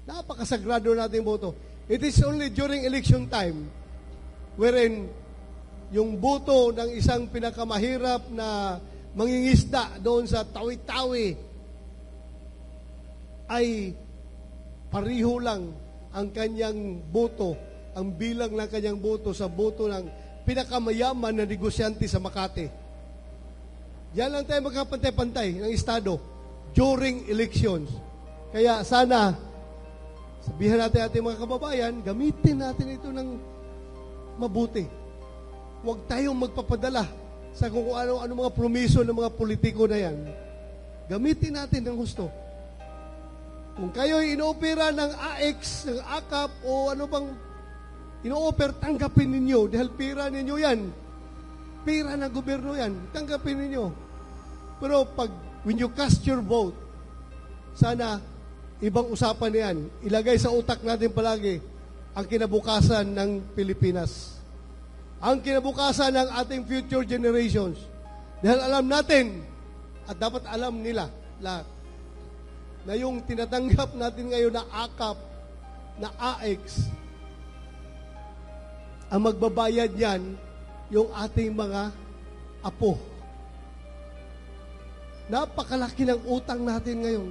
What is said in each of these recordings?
Napakasagrado nating boto. It is only during election time wherein yung boto ng isang pinakamahirap na mangingisda doon sa Tawi-Tawi ay pariho lang ang kanyang boto, ang bilang ng kanyang boto sa boto ng pinakamayaman na negosyante sa Makati. Yan lang tayo magkapantay-pantay ng Estado during elections. Kaya sana, sabihan natin ating mga kababayan, gamitin natin ito ng mabuti. Huwag tayong magpapadala sa kung ano-ano mga promiso ng mga politiko na yan. Gamitin natin ng gusto. Kung kayo'y inoopera ng AX, ng AKAP, o ano bang ino-offer, tanggapin ninyo dahil pera ninyo yan. Pera ng gobyerno yan. Tanggapin ninyo. Pero when you cast your vote, sana ibang usapan na yan. Ilagay sa utak natin palagi ang kinabukasan ng Pilipinas. Ang kinabukasan ng ating future generations. Dahil alam natin, at dapat alam nila lahat, na yung tinatanggap natin ngayon na AKAP, na AX, ang magbabayad yan, yung ating mga apo. Napakalaki ng utang natin ngayon.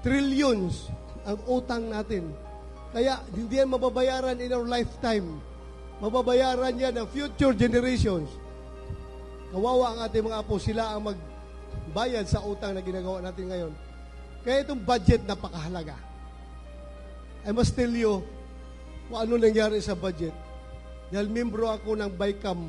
Trillions ang utang natin. Kaya hindi yan mababayaran in our lifetime. Mababayaran yan ng future generations. Kawawa ang ating mga apo, sila ang magbayad sa utang na ginagawa natin ngayon. Kaya itong budget napakahalaga. I must tell you kung ano nangyari sa budget. Dahil membro ako ng BICAM